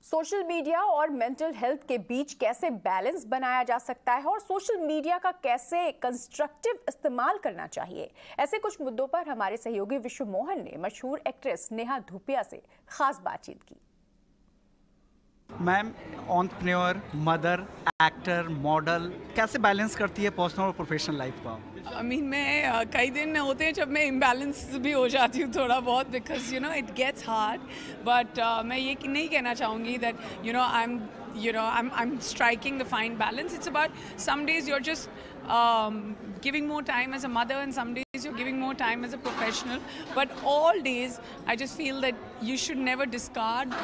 Social media और mental health के बीच कैसे बैलेंस बनाया जा सकता है और सोशल मीडिया का कैसे कंस्ट्रक्टिव इस्तेमाल करना चाहिए, ऐसे कुछ मुद्दों पर हमारे सहयोगी विश्व मोहन ने मशहूर एक्ट्रेस नेहा धूपिया से खास बातचीत की। Ma'am, entrepreneur, mother, actor, model, कैसे बैलेंस करती है पर्सनल और प्रोफेशनल लाइफ को? मैं कई दिन होते हैं जब मैं इम्बैलेंस भी हो जाती हूँ थोड़ा बहुत, because it gets hard, but मैं ये नहीं कहना चाहूँगी that I'm striking the fine balance. It's about some days you're just giving more time as a mother and some days you're giving more time as a professional. But all days, I just feel that you should never discard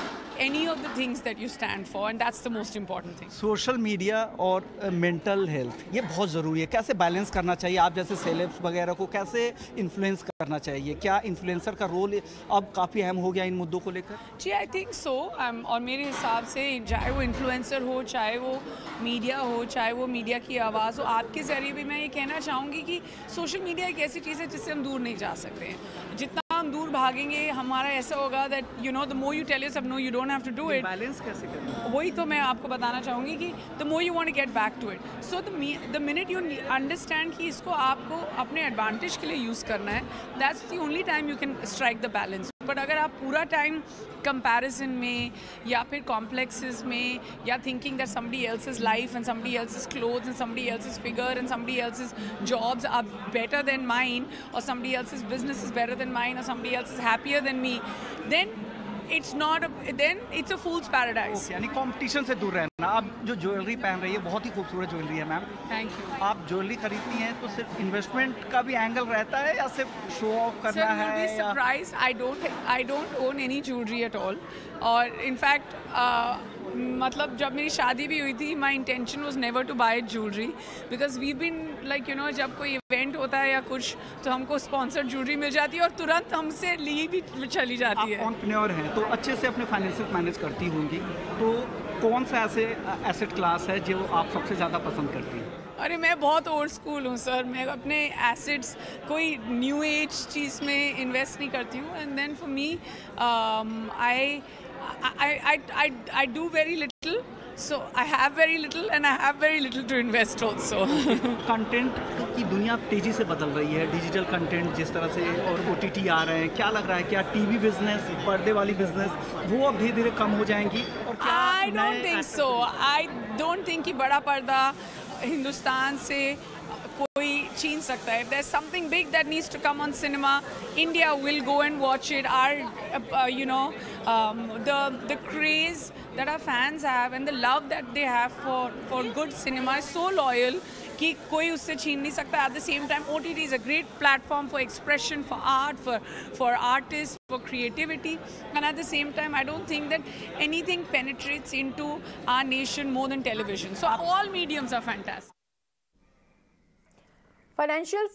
any of the things that you stand for, and that's the most important thing. Social media और mental health ये बहुत ज़रूरी है। कैसे balance करना चाहिए? आप जैसे सेलेब्स वगैरह को कैसे इन्फ्लुएंस करना चाहिए? क्या इन्फ्लुएंसर का रोल अब काफ़ी अहम हो गया इन मुद्दों को लेकर? जी, आई थिंक सो। और मेरे हिसाब से चाहे वो इन्फ्लुएंसर हो, चाहे वो मीडिया हो, चाहे वो मीडिया की आवाज़ हो, आपके ज़रिए भी मैं ये कहना चाहूँगी कि सोशल मीडिया एक ऐसी चीज़ है जिससे हम दूर नहीं जा सकते हैं। जितना हम दूर भागेंगे हमारा ऐसा होगा that the more you tell yourself no you don't have to do it. Balance कैसे करना? वही तो मैं आपको बताना चाहूँगी कि the more you want to get back to it, so the minute you understand कि इसको आपको अपने एडवांटेज के लिए यूज़ करना है, that's the only time you can strike the balance. But अगर आप पूरा टाइम कंपैरिजन में या फिर कॉम्प्लेक्सेस में या thinking that somebody else's life and somebody else's clothes and somebody else's figure and somebody else's jobs are better than mine, और somebody else's business is better than mine, और somebody else is happier than me, then it's a fool's paradise. यानी competition से दूर रहना। आप जो jewellery पहन रही है बहुत ही खूबसूरत ज्वेलरी है मैम। Thank you. आप ज्वेलरी खरीदती हैं तो सिर्फ इन्वेस्टमेंट का भी एंगल रहता है या सिर्फ शो ऑफ करना है? Sir, you'll be surprised. I don't own any jewelry at all. और इनफैक्ट मतलब जब मेरी शादी भी हुई थी, my intention was never to buy jewellery, because we been like जब कोई इवेंट होता है या कुछ तो हमको स्पॉन्सर्ड ज्वेलरी मिल जाती है और तुरंत हमसे ली भी चली जाती है। आप एंटरप्रेन्योर हैं तो अच्छे से अपने फाइनेंसेस मैनेज करती होंगी, तो कौन सा ऐसे एसेट क्लास है जो आप सबसे ज़्यादा पसंद करती हैं? अरे मैं बहुत ओल्ड स्कूल हूँ सर, मैं अपने एसेट्स कोई न्यू एज चीज़ में इन्वेस्ट नहीं करती हूँ, and then for me I do very little, so I have very little and I have very little to invest also. Content की दुनिया तेजी से बदल रही है, डिजिटल कंटेंट जिस तरह से, और OTT आ रहे हैं, क्या लग रहा है क्या टीवी बिजनेस, पर्दे वाली बिजनेस वो अब धीरे धीरे कम हो जाएंगी? और क्या I don't think so. I don't think कि बड़ा पर्दा हिंदुस्तान से कोई छीन सकता है. If there's something big that needs to come on cinema, India will go and watch it. The craze that our fans have and the love that they have for good cinema is so loyal कि कोई उससे छीन नहीं सकता. At the same time, OTT is a great platform for expression, for art, for artists, for creativity, and at the same time, I don't think that anything penetrates into our nation more than television. So all mediums are fantastic. Financial